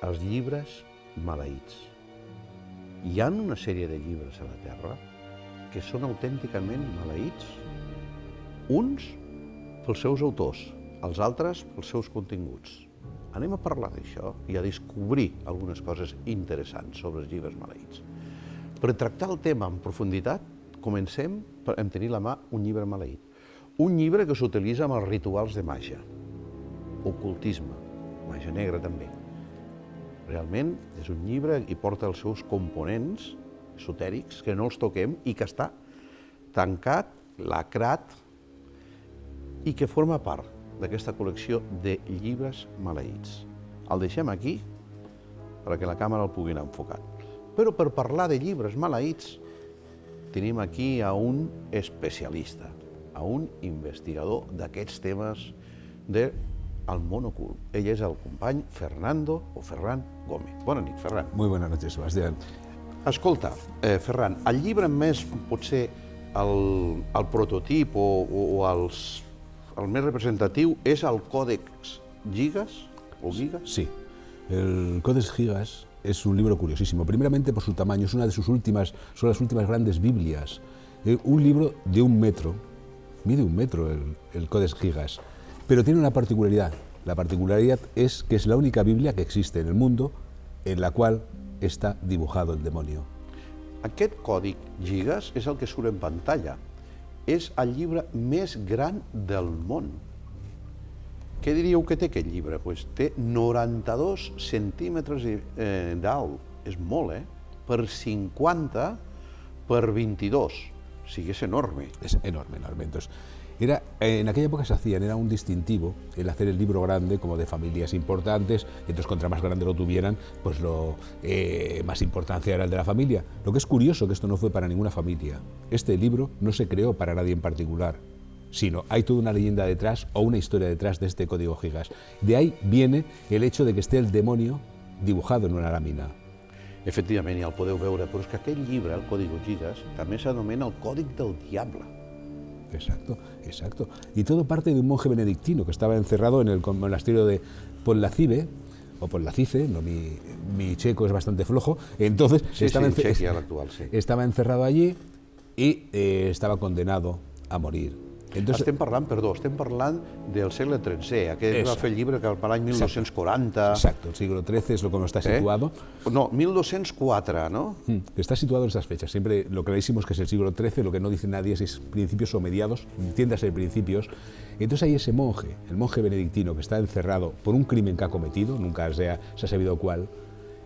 els llibres maleïts. Hi ha una sèrie de llibres a la Terra que són autènticament maleïts, uns pels seus autors, els altres pels seus continguts. Anem a parlar d'això i a descobrir algunes coses interessants sobre els llibres maleïts. Per tractar el tema en profunditat, comencem per tenir a la mà un llibre maleït. Un llibre que s'utilitza amb els rituals de màgia, ocultisme, màgia negra també. Realment és un llibre i porta els seus components esotèrics que no els toquem i que està tancat, lacrat i que forma part d'aquesta col·lecció de llibres maleïts. El deixem aquí perquè la càmera el pugui enfocar. Però per parlar de llibres maleïts tenim aquí a un especialista, a un investigador d'aquests temes del món ocult. Ell és el company Ferran Gómez. Bona nit, Ferran. Muy buenas noches, Sebastián. Escolta, Ferran, el llibre més, potser el prototip o el més representatiu és el Còdex Gigas o Gigas? Sí, el Codex Gigas es un libro curiosísimo. Primeramente por su tamaño, es una de son las últimas grandes Biblias. Un libro de 1 metro, mide 1 metro el Codex Gigas, pero tiene una particularidad. La particularidad es que es la única Biblia que existe en el mundo en la cual està dibujado el demonio. Aquest còdic Gigas és el que surt en pantalla. És el llibre més gran del món. Què diríeu que té aquest llibre? Pues té 92 centímetres d'alt. És molt, Per 50 per 22. O sigui, és enorme. Es enorme, enorme. Entonces, en aquella época se hacían, era un distintivo el hacer el libro grande, como de familias importantes, y entonces contra más grande lo tuvieran, pues más importancia era el de la familia. Lo que es curioso que esto no fue para ninguna familia. Este libro no se creó para nadie en particular, sino hay toda una leyenda detrás o una historia detrás de este código Gigas. De ahí viene el hecho de que esté el demonio dibujado en una lámina. Efectivament, ja el podeu veure, però és que aquest llibre, el Código Gigas, també s'anomena el Còdic del Diable. Exacto, exacto. Y todo parte de un monje benedictino que estaba encerrado en el monasterio de Pollacive, o Pollacice, no, mi checo es bastante flojo, entonces Sí, Chequia l'actual, sí. Estaba encerrado allí y estaba condenado a morir. Entonces, estem parlant del segle XIII, aquest va fer el llibre cap a l'any 1240. Exacto, el siglo XIII es como está situado. No, 1204, ¿no? Está situado en estas fechas. Siempre lo clarísimo es que es el siglo XIII, lo que no dice nadie es si es principios o mediados, tiende a ser principios. Entonces hay ese monje, el monje benedictino, que está encerrado por un crimen que ha cometido, nunca se ha sabido cuál,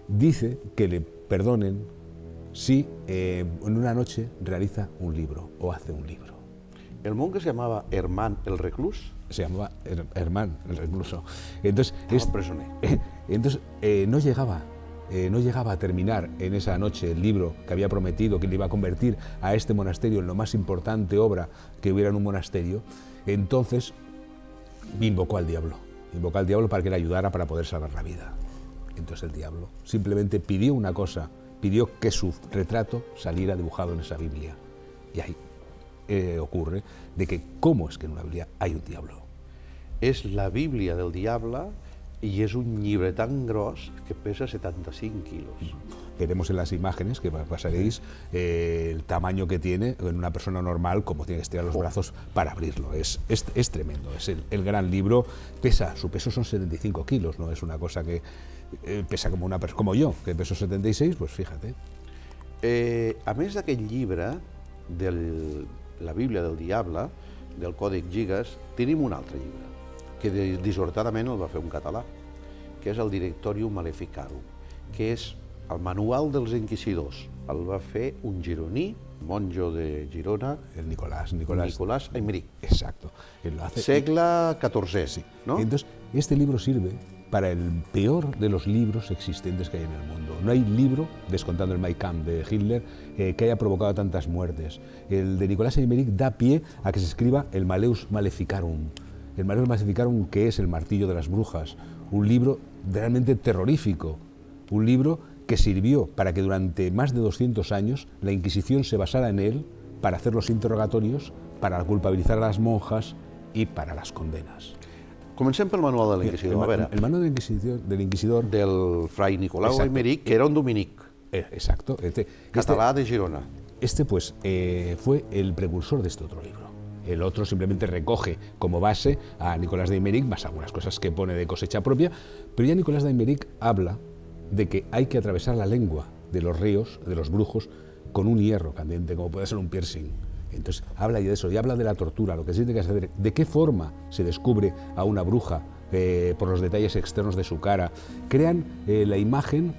dice que le perdonen si en una noche realiza un libro o hace un libro. El monje se llamaba Hermán el Reclus. Se llamaba Hermán el Recluso. Entonces, no llegaba a terminar en esa noche el libro que había prometido que le iba a convertir a este monasterio en la más importante obra que hubiera en un monasterio. Entonces invocó al diablo para que le ayudara para poder salvar la vida. Entonces el diablo simplemente pidió una cosa, pidió que su retrato saliera dibujado en esa Biblia. Y ahí ocurre de que cómo es que en una Biblia hay un diablo. És la Bíblia del Diable i és un llibre tan gros que pesa 75 quilos. Veremos en las imágenes que pasaréis el tamaño que tiene en una persona normal, como tiene que estirar los brazos para abrirlo. Es tremendo, es el gran libro. Su peso son 75 kilos, no es una cosa que pesa como una persona como yo, que peso 76, pues fíjate. A més d'aquest llibre de la Bíblia del Diable, del Còdic Gigas, tenim un altre llibre, que dissortadament el va fer un català, que és el Directorium Maleficarum, que és el manual dels inquisidors. El va fer un gironí, monjo de Girona, el Nicolás Aymeric. Exacto. Él lo hace. Segle XIV, sí. ¿No? Entonces, este libro sirve para el peor de los libros existentes que hay en el mundo. No hay libro, descontando el Mein Kampf de Hitler, que haya provocado tantas muertes. El de Nicolás Aymeric da pie a que se escriba el Malleus Maleficarum. El Malleus Maleficarum, que es el martillo de las brujas, un libro realmente terrorífico, un libro que sirvió para que durante más de 200 años la Inquisición se basara en él para hacer los interrogatorios, para culpabilizar a las monjas y para las condenas. Comencem pel manual de l'Inquisidor, a veure. El manual del Inquisidor Del fray Nicolau Aymeric, que era un dominic. Exacto. Català de Girona. Pues fue el precursor de este otro libro. El otro simplemente recoge como base a Nicolás de Aymeric, más algunas cosas que pone de cosecha propia, pero ya Nicolás de Aymeric habla de que hay que atravesar la lengua de los ríos, de los brujos, con un hierro candente, como puede ser un piercing. Entonces habla de eso, y habla de la tortura, lo que se tiene que hacer, de qué forma se descubre a una bruja por los detalles externos de su cara. Crean la imagen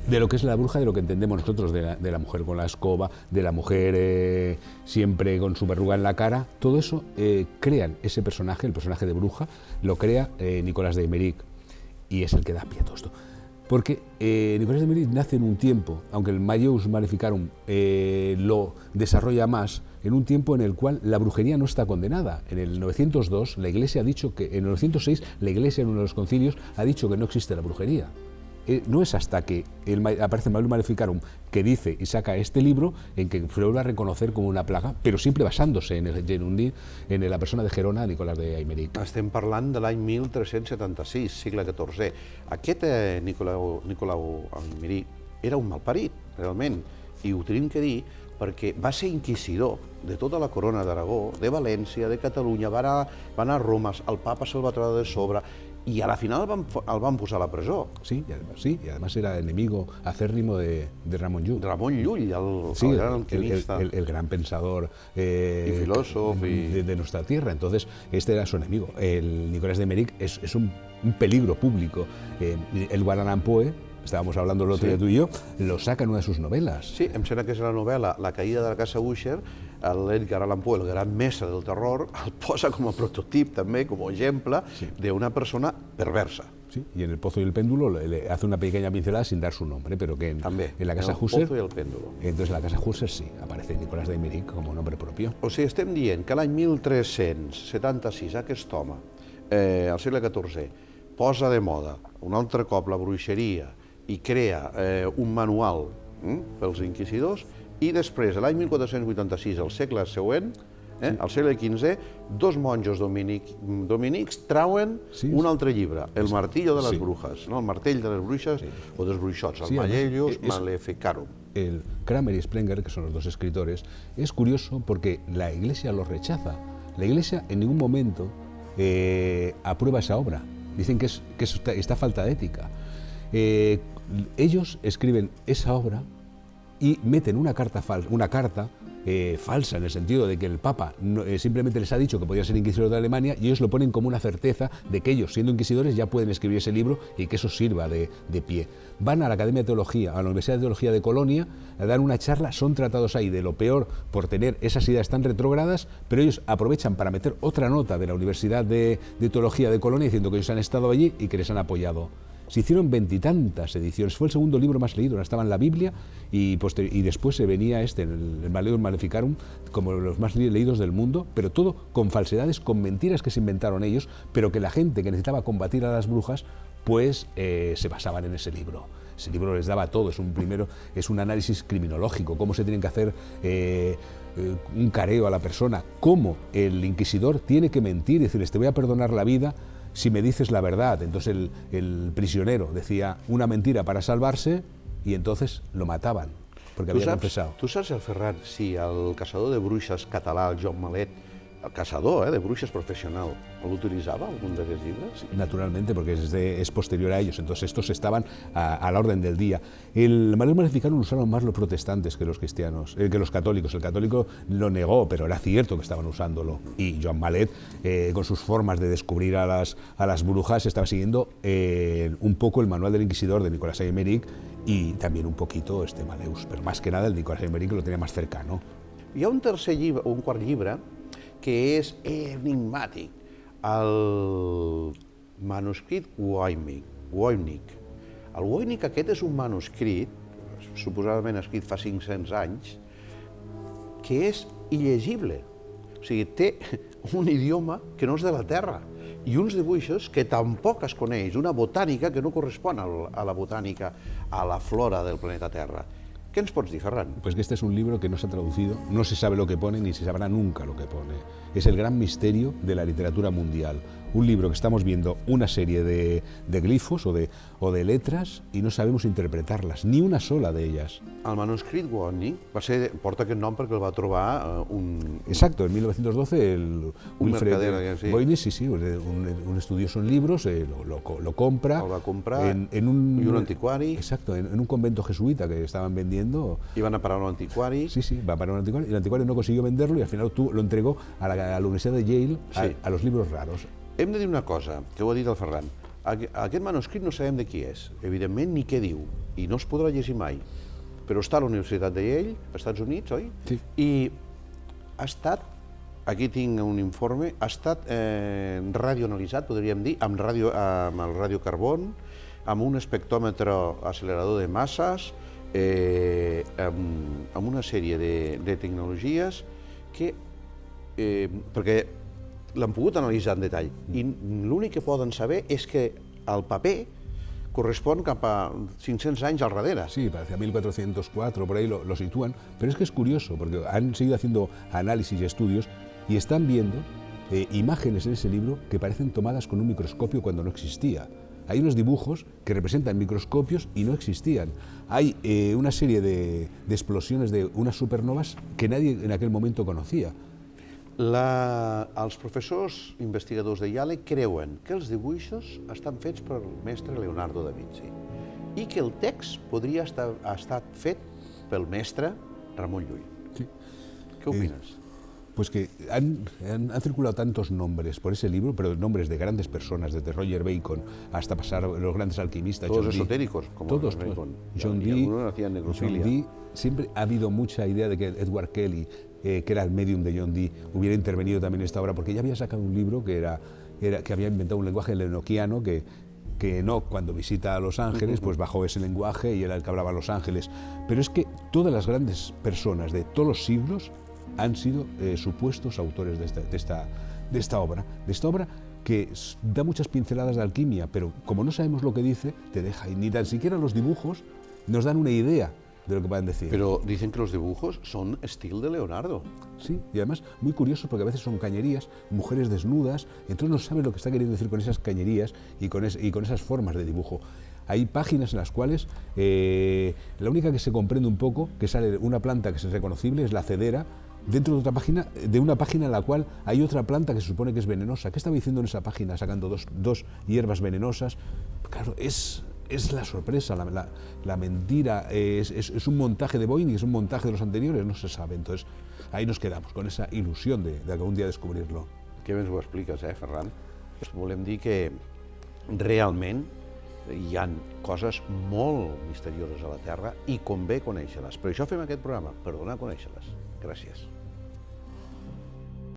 de lo que es la bruja, de lo que entendemos nosotros, de la mujer con la escoba, de la mujer siempre con su verruga en la cara. Todo eso crean ese personaje, el personaje de bruja, lo crea Nicolás de Aymeric, y es el que da pie a todo esto. Porque Nicolás de Aymeric nace en un tiempo, aunque el Majus Maleficarum lo desarrolla más, en un tiempo en el cual la brujería no está condenada. En el 902 la Iglesia ha dicho que, en el 906 la Iglesia en uno de los concilios ha dicho que no existe la brujería. No es hasta que aparece el Majus Maleficarum que dice y saca este libro en que se vuelve a reconocer como una plaga, però siempre basándose en el Gerundi, en la persona de Gerona, Nicolás de Aymeric. Estem parlant de l'any 1376, segle XIV. Aquest Nicolau Aymeric era un malparit, realment, i ho tenim que dir perquè va ser inquisidor de tota la corona d'Aragó, de València, de Catalunya, va anar a Roma, el papa se'l va treure de sobre, y a la final el van posar a la presó. Sí, y además era enemigo acérrimo de Ramon Llull. Ramon Llull, el gran alquimista. El gran pensador y filósofo de nuestra tierra. Entonces, este era su enemigo. El Nicolás de Aymeric es un peligro público. El Edgar Allan Poe, estábamos hablando el otro día tú y yo, lo saca en una de sus novelas. Sí, em sembla que és la novel·la La caïda de la casa Usher. L'Edgar Allan Poe, el gran mestre del terror, el posa com a prototip també, com a exemple d'una persona perversa. Sí, y en El pozo y el péndulo le hace una pequeña pincelada sin dar su nombre, pero que en la casa Husser, El pozo y el péndulo. Entonces en la casa Husser sí, aparece Nicolás de Aymeric como nombre propio. O sigui, estem dient que l'any 1376 aquest home, al segle XIV, posa de moda un altre cop la bruixeria i crea un manual pels inquisidors, i després, l'any 1486, al segle següent, al segle XV, dos monjos dominics trauen un altre llibre, El martillo de les brujas, el martell de les bruixes o dels bruixots, el Majus Maleficarum. El Kramer y Sprenger, que son los dos escritores, es curioso porque la Iglesia los rechaza. La Iglesia en ningún momento aprueba esa obra. Dicen que está falta de ética. Ellos escriben esa obra y meten una carta falsa en el sentido de que el Papa simplemente les ha dicho que podía ser inquisidor de Alemania, y ellos lo ponen como una certeza de que ellos, siendo inquisidores, ya pueden escribir ese libro y que eso sirva de pie. Van a la Academia de Teología, a la Universidad de Teología de Colonia, a dar una charla, son tratados ahí de lo peor por tener esas ideas tan retrógradas, pero ellos aprovechan para meter otra nota de la Universidad de Teología de Colonia diciendo que ellos han estado allí y que les han apoyado. Se hicieron 20 y tantas ediciones, fue el segundo libro más leído, estaba en la Biblia y después se venía el Majus Maleficarum, como los más leídos del mundo, pero todo con falsedades, con mentiras que se inventaron ellos, pero que la gente que necesitaba combatir a las brujas, pues se basaban en ese libro. Ese libro les daba todo, es un análisis criminológico, cómo se tienen que hacer un careo a la persona, cómo el inquisidor tiene que mentir y decirles, te voy a perdonar la vida si me dices la verdad. Entonces el prisionero decía una mentira para salvarse y entonces lo mataban, porque había confesado. Tu saps, el Ferran, si el caçador de bruixes català, el Joan Malet, el caçador de bruixes profesional, l'utilitzava algun d'aquests llibres? Naturalmente, porque es posterior a ellos, entonces estos estaban a la orden del día. El Majus Maleficarum lo usaron más los protestantes que los cristianos, que los católicos. El católico lo negó, pero era cierto que estaban usándolo. Y Joan Malet, con sus formas de descubrir a las brujas, estaba siguiendo un poco el manual del inquisidor de Nicolás Aymeric y también un poquito este Maleus, pero más que nada el Nicolás Aymeric lo tenía más cercano. Hi ha un tercer llibre, un quart llibre, que és enigmàtic, el manuscrit Voynich. El Voynich aquest és un manuscrit, suposadament escrit fa 500 anys, que és il·legible. O sigui, té un idioma que no és de la Terra i uns dibuixos que tampoc es coneix, una botànica que no correspon a la botànica, a la flora del planeta Terra. ¿Qué nos pots dir, Ferran? Pues que este es un libro que no se ha traducido, no se sabe lo que pone ni se sabrá nunca lo que pone. Es el gran misterio de la literatura mundial. un libro que estamos viendo una serie de glifos o de letras y no sabemos interpretarlas, ni una sola de ellas. El manuscrit Voynich porta aquest nom perquè el va trobar un... Exacto, en 1912 Wilfred mercader, sí. Voynich, sí, un estudioso en libros, lo compra. El va comprar en un, i un antiquari. Exacto, en un convento jesuita que estaban vendiendo. I van a parar a un antiquari. Sí, va a parar a un antiquari, y el anticuario no consiguió venderlo y al final lo entregó a la Universidad de Yale, Sí. a los libros raros. Hem de dir una cosa, que ho ha dit el Ferran. Aquest manuscrit no sabem de qui és, evidentment, ni què diu, i no es podrà llegir mai. Però està a la Universitat de Yale, als Estats Units, oi? Sí. I ha estat, aquí tinc un informe, ha estat radioanalitzat, podríem dir, amb el radiocarbon, amb un espectròmetre accelerador de masses, amb una sèrie de tecnologies que... perquè l'han pogut analitzar en detall i l'únic que poden saber és que el paper correspon cap a 500 anys al darrere. Sí, hacia 1404, por ahí lo sitúan, pero es que es curioso, porque han seguido haciendo análisis y estudios y están viendo imágenes en ese libro que parecen tomadas con un microscopio cuando no existía. Hay unos dibujos que representan microscopios y no existían. Hay una serie de explosiones de unas supernovas que nadie en aquel momento conocía. Els professors investigadors de Yale creuen que els dibuixos estan fets pel mestre Leonardo da Vinci i que el text podria ha estat fet pel mestre Ramon Llull. Sí. ¿Qué opinas? Pues que han circulado tantos nombres por ese libro, pero nombres de grandes personas, desde Roger Bacon hasta pasar los grandes alquimistas. Todos John Dee, esotéricos, como todos, Bacon. John Y Dee, algunos hacían necrofilia. John Dee, siempre ha habido mucha idea de que Edward Kelly, que era el medium de John Dee, hubiera intervenido también en esta obra, porque ya había sacado un libro que había inventado un lenguaje enoquiano que Enoch, cuando visita a Los Ángeles, pues bajó ese lenguaje y era el que hablaba a Los Ángeles. Pero es que todas las grandes personas de todos los siglos han sido supuestos autores de esta obra que da muchas pinceladas de alquimia, pero como no sabemos lo que dice, te deja, y ni tan siquiera los dibujos nos dan una idea de lo que pueden decir. Pero dicen que los dibujos son estilo de Leonardo. Sí, y además muy curioso porque a veces son cañerías, mujeres desnudas, entonces no sabes lo que está queriendo decir con esas cañerías y con esas formas de dibujo. Hay páginas en las cuales la única que se comprende un poco, que sale una planta que es reconocible, es la cedera, dentro de una página en la cual hay otra planta que se supone que es venenosa. ¿Qué estaba diciendo en esa página sacando dos hierbas venenosas? Claro, es la sorpresa, la mentira, es un montaje de Voynich, es un montaje de los anteriores, no se sabe. Entonces ahí nos quedamos, con esa ilusión de algún día descubrirlo. Que bé ens ho expliques, Ferran? Volem dir que realment hi ha coses molt misterioses a la Terra i convé conèixer-les. Per això fem aquest programa, per donar a conèixer-les. Gràcies.